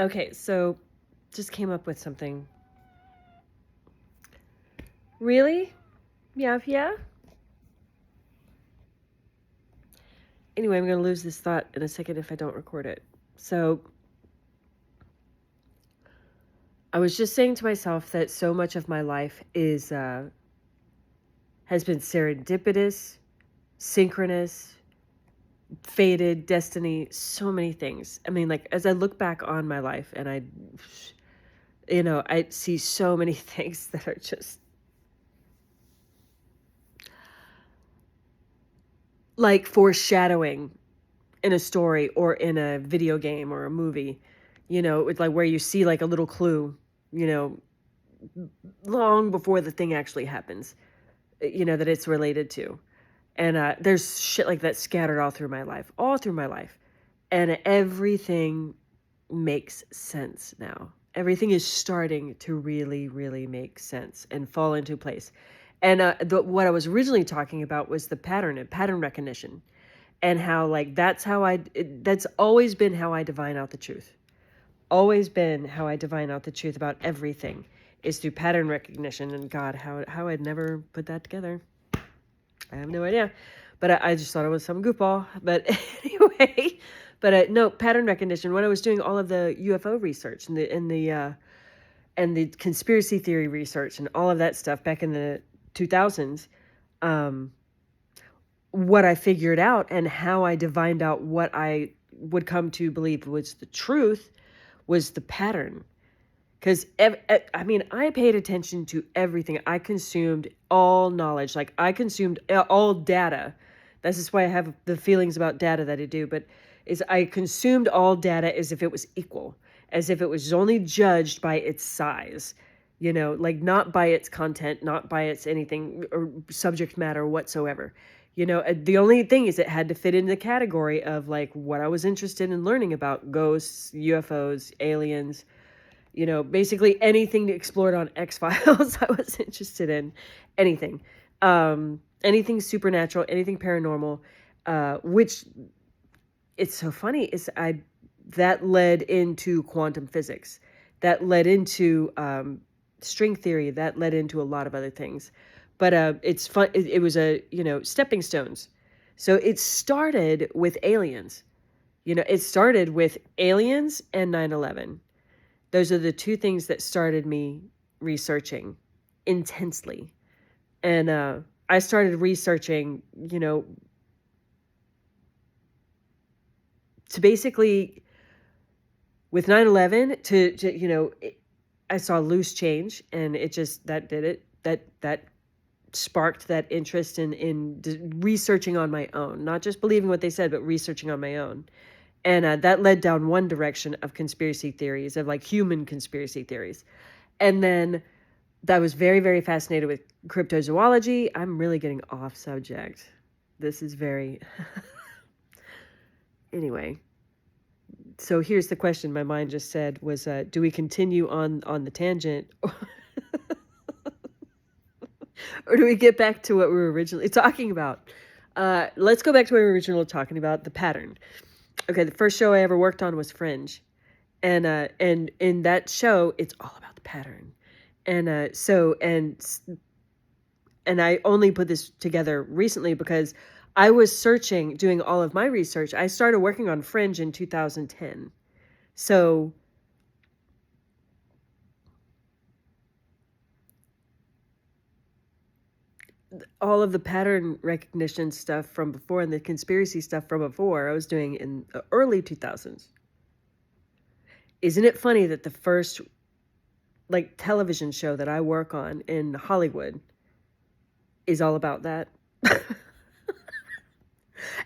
Okay, so just came up with something. Really? Yeah, yeah. Anyway, I'm going to lose this thought in a second if I don't record it. So, I was just saying to myself that so much of my life has been serendipitous, synchronous, fated, destiny, so many things. I mean, like, as I look back on my life and I see so many things that are just like foreshadowing in a story or in a video game or a movie. It's like where you see like a little clue, you know, long before the thing actually happens, that it's related to. And there's shit like that scattered all through my life. And everything makes sense now. Everything is starting to really, really make sense and fall into place. And what I was originally talking about was the pattern recognition, and how like that's always been how I divine out the truth. Always been how I divine out the truth about everything is through pattern recognition. And God, how I'd never put that together. I have no idea, but I just thought it was some goofball. But anyway, but no, pattern recognition. When I was doing all of the UFO research and the conspiracy theory research and all of that stuff back in the 2000s, what I figured out and how I divined out what I would come to believe was the truth was the pattern. Because, I mean, I paid attention to everything. I consumed all knowledge. Like, I consumed all data. This is why I have the feelings about data that I do. But I consumed all data as if it was equal, as if it was only judged by its size, like not by its content, not by its anything or subject matter whatsoever. The only thing is it had to fit in the category of like what I was interested in learning about: ghosts, UFOs, aliens, basically anything explored on X-Files. I was interested in anything, anything supernatural, anything paranormal, which it's so funny is that led into quantum physics, that led into string theory, that led into a lot of other things. But it's fun. It was stepping stones. So it started with aliens. It started with aliens and 9/11. Those are the two things that started me researching intensely. And I started researching, to basically, with 9/11, I saw loose change, and it just, that did it. That sparked that interest in researching on my own, not just believing what they said, but researching on my own. And that led down one direction of conspiracy theories, of like human conspiracy theories. And then that was very, very fascinated with cryptozoology. I'm really getting off subject. This is very... Anyway, so here's the question my mind just said was, do we continue on the tangent? Or do we get back to what we were originally talking about? Let's go back to what we were originally talking about, the pattern. Okay, the first show I ever worked on was Fringe. And in that show, it's all about the pattern. And and I only put this together recently because I was doing all of my research. I started working on Fringe in 2010. So all of the pattern recognition stuff from before and the conspiracy stuff from before, I was doing in the early 2000s. Isn't it funny that the first like television show that I work on in Hollywood is all about that?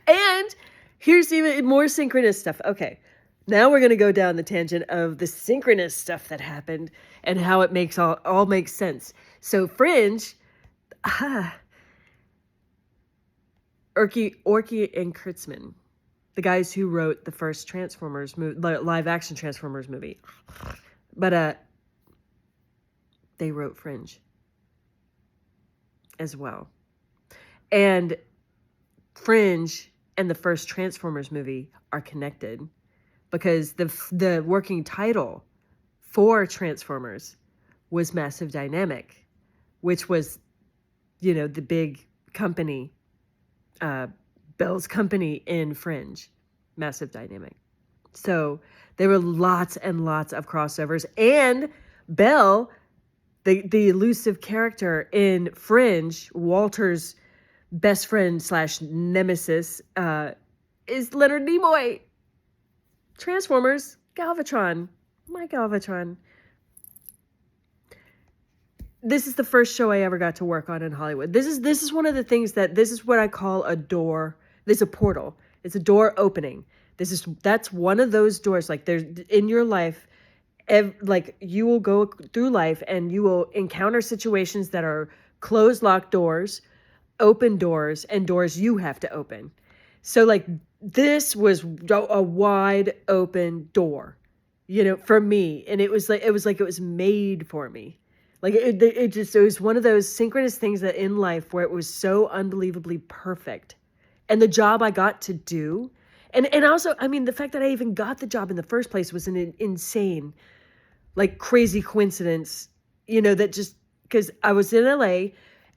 And here's even more synchronous stuff. Okay, now we're going to go down the tangent of the synchronous stuff that happened and how it makes all makes sense. So Fringe, Orky and Kurtzman, the guys who wrote the first Transformers live action Transformers movie, but they wrote Fringe as well. And Fringe and the first Transformers movie are connected because the working title for Transformers was Massive Dynamic, which was, the big company, Bell's company in Fringe, Massive Dynamic. So there were lots and lots of crossovers, and Bell, the elusive character in Fringe, Walter's best friend / nemesis, is Leonard Nimoy. Transformers, Galvatron, my Galvatron. This is the first show I ever got to work on in Hollywood. This is one of the things this is what I call a door. There's a portal. It's a door opening. That's one of those doors. Like, there's in your life, like, you will go through life and you will encounter situations that are closed, locked doors, open doors, and doors you have to open. So, like, this was a wide open door, for me, and it was made for me. Like, it was one of those synchronous things that in life where it was so unbelievably perfect. And the job I got to do, and also, I mean, the fact that I even got the job in the first place was an insane, like, crazy coincidence, that just, because I was in LA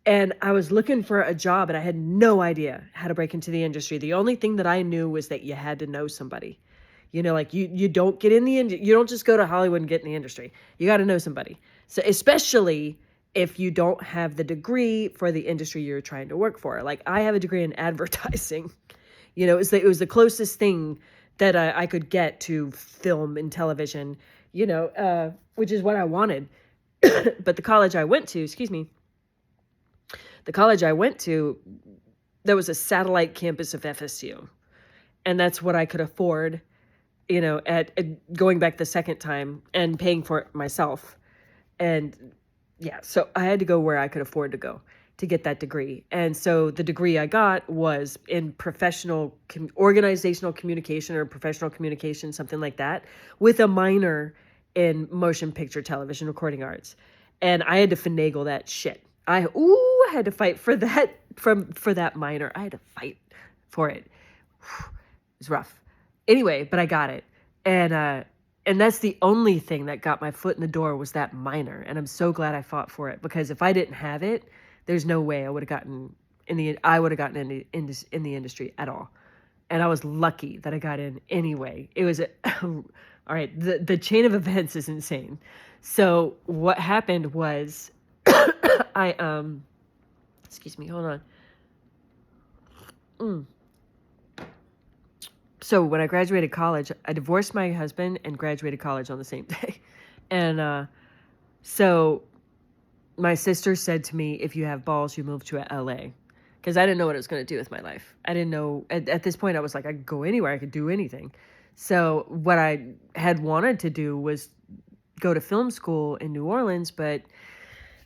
and I was looking for a job and I had no idea how to break into the industry. The only thing that I knew was that you had to know somebody. Like, you don't get in the industry. You don't just go to Hollywood and get in the industry. You got to know somebody. So especially if you don't have the degree for the industry you're trying to work for. Like, I have a degree in advertising. It was the closest thing that I could get to film and television, which is what I wanted. But the college I went to, there was a satellite campus of FSU. And that's what I could afford, at going back the second time and paying for it myself. And yeah, so I had to go where I could afford to go to get that degree. And so the degree I got was in organizational communication or professional communication, something like that, with a minor in motion picture television recording arts. And I had to finagle that shit. I had to fight for that for that minor. I had to fight for it. It was rough. Anyway, but I got it. And that's the only thing that got my foot in the door was that minor. And I'm so glad I fought for it, because if I didn't have it, there's no way I would have gotten in the industry at all. And I was lucky that I got in anyway. It was all right. The chain of events is insane. So what happened was excuse me, hold on. So when I graduated college, I divorced my husband and graduated college on the same day. And so my sister said to me, if you have balls, you move to LA. Because I didn't know what I was going to do with my life. I didn't know. At this point, I was like, I could go anywhere. I could do anything. So what I had wanted to do was go to film school in New Orleans, but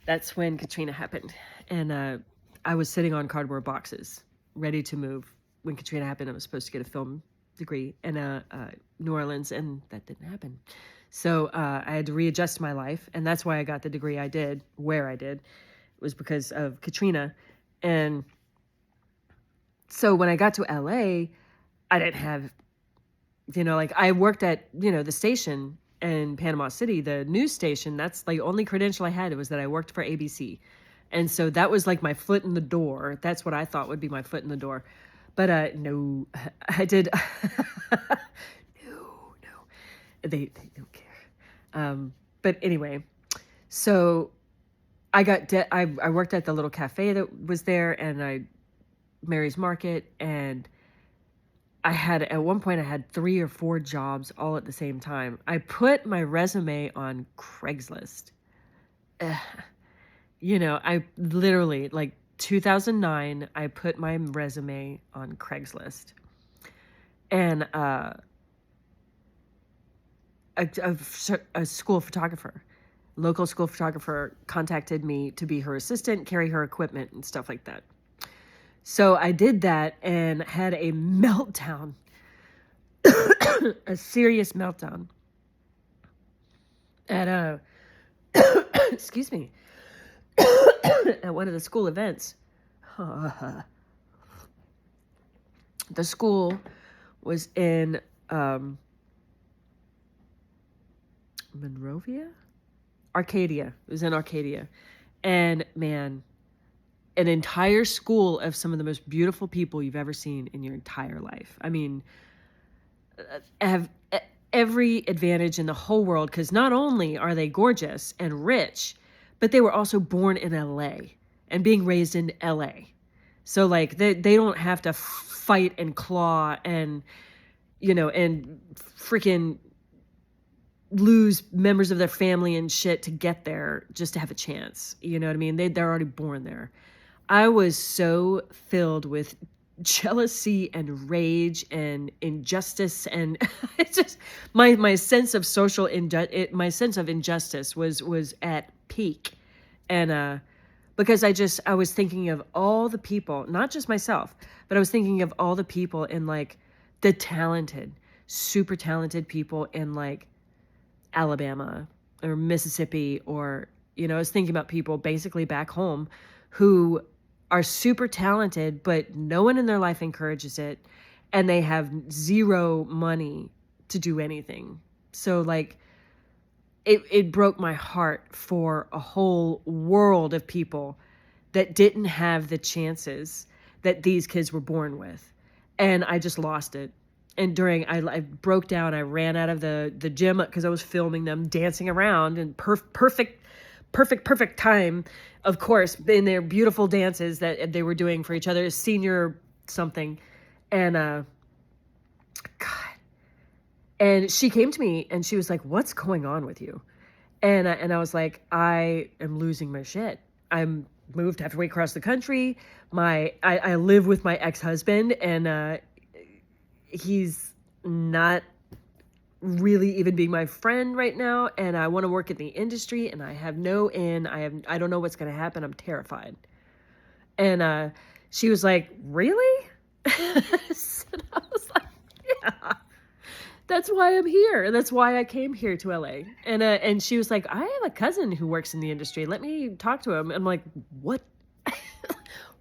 that's when Katrina happened. And I was sitting on cardboard boxes, ready to move. When Katrina happened, I was supposed to get a film degree in New Orleans, and that didn't happen. So I had to readjust my life, and that's why I got the degree I did, where I did. It was because of Katrina. And so when I got to LA, I didn't have, like, I worked at, the station in Panama City, the news station. That's the only credential I had. It was that I worked for ABC. And so that was like my foot in the door. That's what I thought would be my foot in the door. But no, I did. No, they don't care. But anyway, so I got I worked at the little cafe that was there, and Mary's Market, and at one point I had 3 or 4 jobs all at the same time. I put my resume on Craigslist. I literally, like, 2009, I put my resume on Craigslist. And a school photographer, local school photographer, contacted me to be her assistant, carry her equipment and stuff like that. So I did that and had a meltdown, a serious meltdown at excuse me, at one of the school events. The school was in Monrovia? Arcadia. It was in Arcadia. And man, an entire school of some of the most beautiful people you've ever seen in your entire life. I mean, have every advantage in the whole world because not only are they gorgeous and rich, but they were also born in LA and being raised in LA. So like they don't have to fight and claw and, you know, and freaking lose members of their family and shit to get there just to have a chance. You know what I mean? They're already born there. I was so filled with jealousy and rage and injustice, and it's just my sense of my sense of injustice was at peak. And because I was thinking of all the people, not just myself, but I was thinking of all the people in like the talented, super talented people in like Alabama or Mississippi, or, you know, I was thinking about people basically back home who are super talented, but no one in their life encourages it, and they have zero money to do anything. So like it broke my heart for a whole world of people that didn't have the chances that these kids were born with. And I just lost it. And I broke down, I ran out of the gym because I was filming them dancing around, and perfect time, of course, in their beautiful dances that they were doing for each other, senior something. And God. And she came to me and she was like, "What's going on with you?" And I was like, "I am losing my shit. I'm moved halfway across the country. I live with my ex-husband, and he's not really even being my friend right now, and I want to work in the industry, and I have no in. I don't know what's going to happen. I'm terrified." And she was like, "Really?" And I was like, "Yeah. That's why I'm here. That's why I came here to LA." And she was like, "I have a cousin who works in the industry. Let me talk to him." I'm like, "What?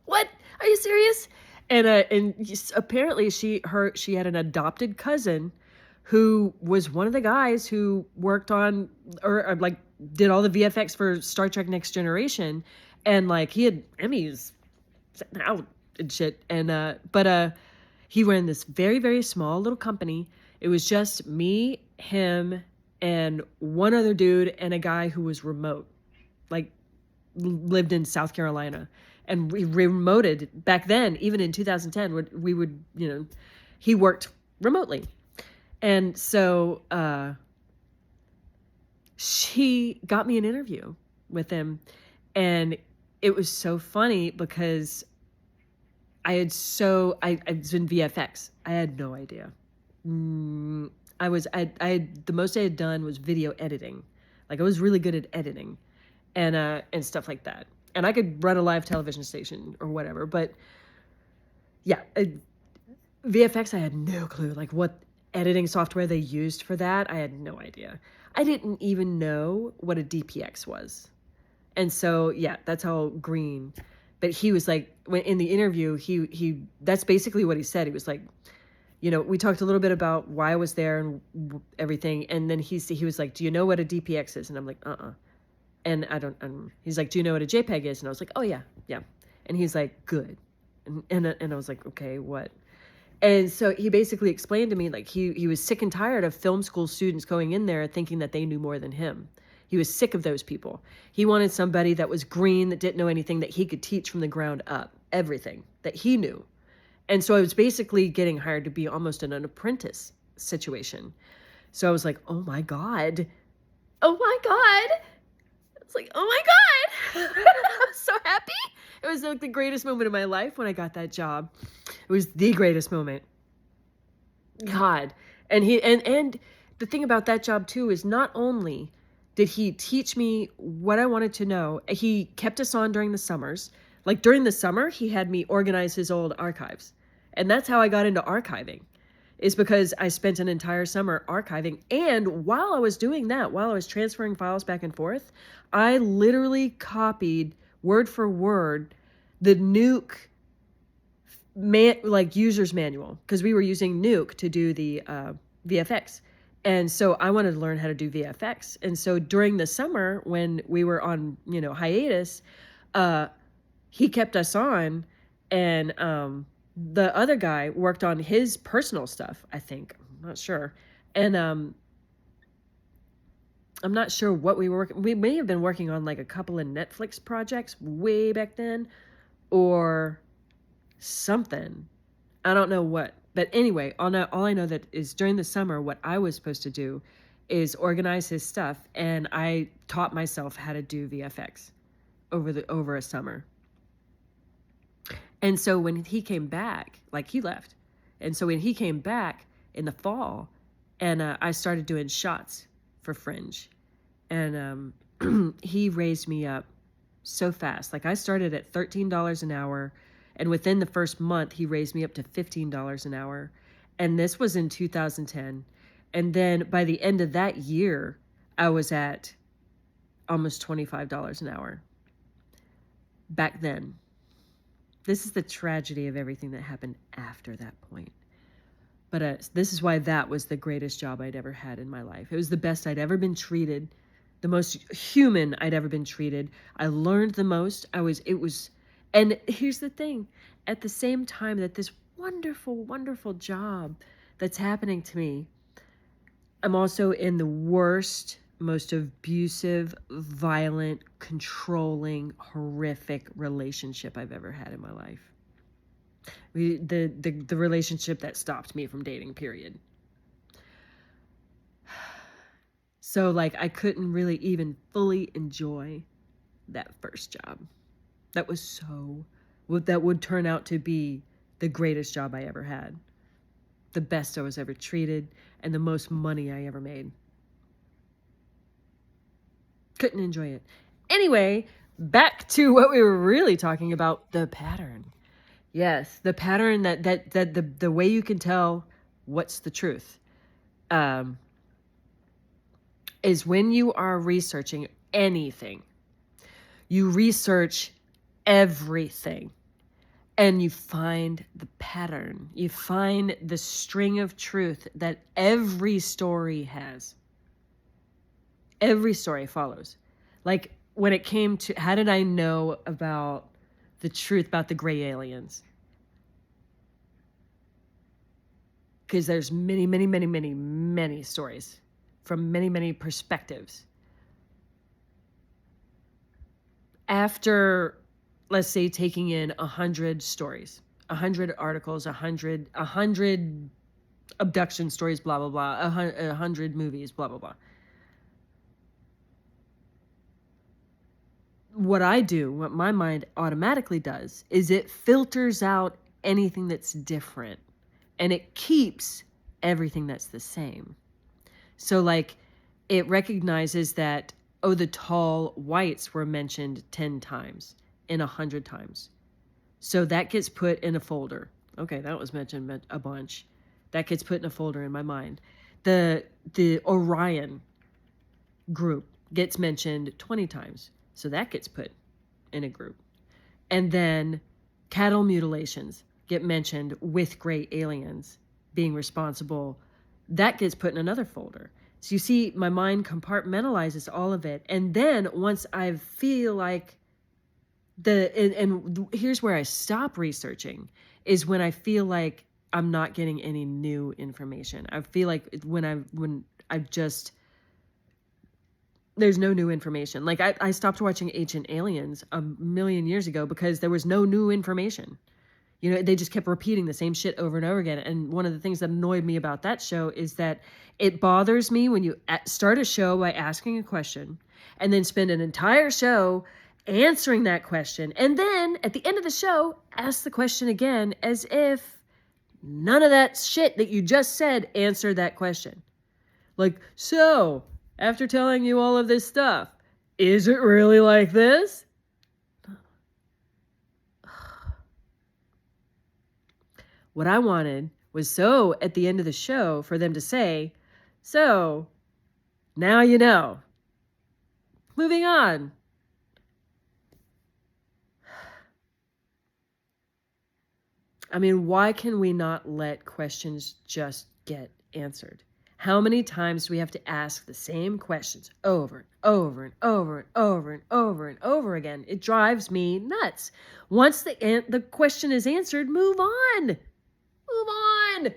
What? Are you serious?" And apparently she had an adopted cousin who was one of the guys who worked on or like did all the VFX for Star Trek Next Generation, and like he had Emmys out and shit. But he ran this very, very small little company. It was just me, him, and one other dude and a guy who was remote, like lived in South Carolina. And we remoted back then, even in 2010, we would, you know, he worked remotely. And so she got me an interview with him. And it was so funny because I was in VFX. I had no idea. The most I had done was video editing. Like I was really good at editing and stuff like that. And I could run a live television station or whatever, but yeah, VFX, I had no clue like what editing software they used for that. I had no idea. I didn't even know what a DPX was. And so, yeah, that's how green. But he was like, when in the interview, he that's basically what he said. He was like, you know, we talked a little bit about why I was there and everything. And then he was like, "Do you know what a DPX is?" And I'm like, And he's like, "Do you know what a JPEG is?" And I was like, "Oh yeah, yeah." And he's like, "Good." And I was like, "Okay, what?" And so he basically explained to me like he was sick and tired of film school students going in there thinking that they knew more than him. He was sick of those people. He wanted somebody that was green, that didn't know anything, that he could teach from the ground up, everything that he knew. And so I was basically getting hired to be almost an apprentice situation. So I was like, "Oh my God. Oh my God." It's like, "Oh my God." I was so happy. It was like the greatest moment of my life when I got that job. It was the greatest moment. God. And the thing about that job too is not only did he teach me what I wanted to know, he kept us on during the summers. Like during the summer, he had me organize his old archives. And that's how I got into archiving, is because I spent an entire summer archiving. And while I was doing that, while I was transferring files back and forth, I literally copied word for word the Nuke user's manual, because we were using Nuke to do the VFX. And so I wanted to learn how to do VFX. And so during the summer when we were on, hiatus, uh, he kept us on, and the other guy worked on his personal stuff, I think. I'm not sure. And I'm not sure what we were working. We may have been working on like a couple of Netflix projects way back then or something. I don't know what. But anyway, all I know that is during the summer, what I was supposed to do is organize his stuff, and I taught myself how to do VFX over a summer. And so when he came back, like he left, and so when he came back in the fall, and I started doing shots for Fringe, and he raised me up so fast. Like I started at $13 an hour, and within the first month, he raised me up to $15 an hour. And this was in 2010. And then by the end of that year, I was at almost $25 an hour. Back then. This is the tragedy of everything that happened after that point. But this is why that was the greatest job I'd ever had in my life. It was the best I'd ever been treated, the most human I'd ever been treated. I learned the most. And here's the thing, at the same time that this wonderful, wonderful job that's happening to me, I'm also in the worst, most abusive, violent, controlling, horrific relationship I've ever had in my life. The relationship that stopped me from dating, period. So like I couldn't really even fully enjoy that first job. That would turn out to be the greatest job I ever had. The best I was ever treated, and the most money I ever made. Couldn't enjoy it. Anyway, back to what we were really talking about, the pattern. Yes, the pattern that the way you can tell what's the truth is when you are researching anything. You research everything. And you find the pattern. You find the string of truth that every story has. Every story follows. Like when it came to, how did I know about the truth about the gray aliens? Because there's many, many, many, many, many stories from many, many perspectives. After, let's say, taking in 100 stories, 100 articles, 100 abduction stories, blah, blah, blah, 100 movies, blah, blah, blah. What my mind automatically does is it filters out anything that's different, and it keeps everything that's the same. So like it recognizes that, oh, the tall whites were mentioned 10 times in 100 times. So that gets put in a folder. Okay, that was mentioned a bunch. That gets put in a folder in my mind. The Orion group gets mentioned 20 times. So that gets put in a group. And then cattle mutilations get mentioned with gray aliens being responsible. That gets put in another folder. So you see, my mind compartmentalizes all of it. And then once I feel like here's where I stop researching, is when I feel like I'm not getting any new information. I feel like when I've just, there's no new information. Like I stopped watching Ancient Aliens a million years ago because there was no new information. You know, they just kept repeating the same shit over and over again. And one of the things that annoyed me about that show is that it bothers me when you start a show by asking a question and then spend an entire show answering that question. And then at the end of the show, ask the question again as if none of that shit that you just said answered that question. Like, so, after telling you all of this stuff, is it really like this? What I wanted was so at the end of the show for them to say, so, now you know. Moving on. I mean, why can we not let questions just get answered? How many times do we have to ask the same questions over and over and over and over and over and over again? It drives me nuts. Once the question is answered, move on. Move on.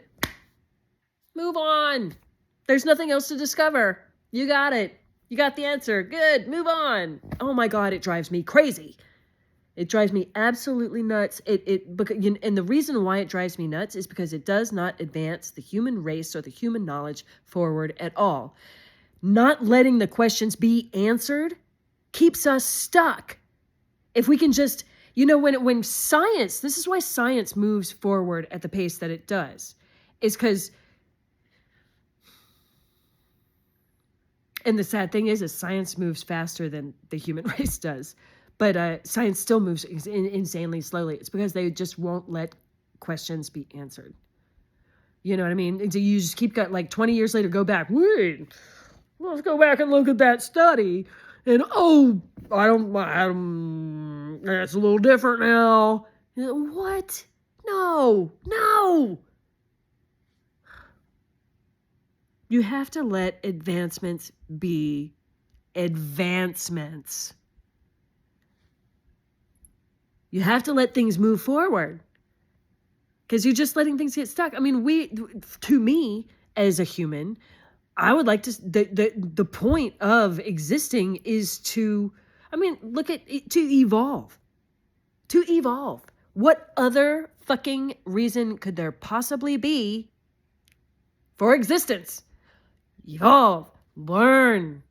Move on. There's nothing else to discover. You got it. You got the answer. Good. Move on. Oh my God, it drives me crazy. It drives me absolutely nuts. And the reason why it drives me nuts is because it does not advance the human race or the human knowledge forward at all. Not letting the questions be answered keeps us stuck. If we can just, when science, this is why science moves forward at the pace that it does, is because, and the sad thing is science moves faster than the human race does. But science still moves insanely slowly. It's because they just won't let questions be answered. You know what I mean? You just keep 20 years later, go back. Wait, let's go back and look at that study. And that's a little different now. What? No. You have to let advancements be advancements. You have to let things move forward because you're just letting things get stuck. I mean, to me, as a human, I would like to, the point of existing is to evolve. To evolve. What other fucking reason could there possibly be for existence? Evolve, learn,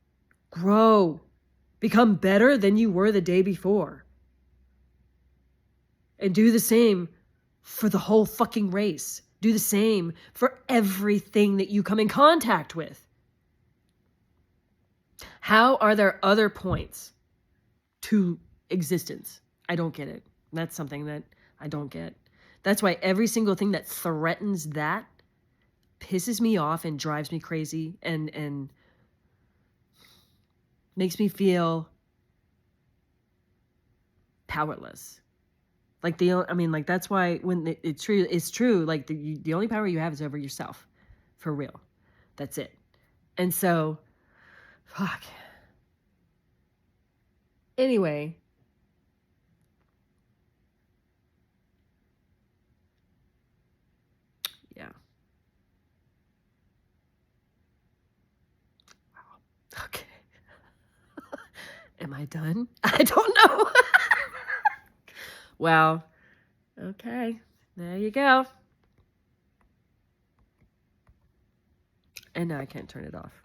grow, become better than you were the day before. And do the same for the whole fucking race. Do the same for everything that you come in contact with. How are there other points to existence? I don't get it. That's something that I don't get. That's why every single thing that threatens that pisses me off and drives me crazy and makes me feel powerless. That's why when it's true. Like the only power you have is over yourself, for real. That's it. And so, fuck. Anyway. Yeah. Wow. Okay. Am I done? I don't know. Well, okay. There you go. And now I can't turn it off.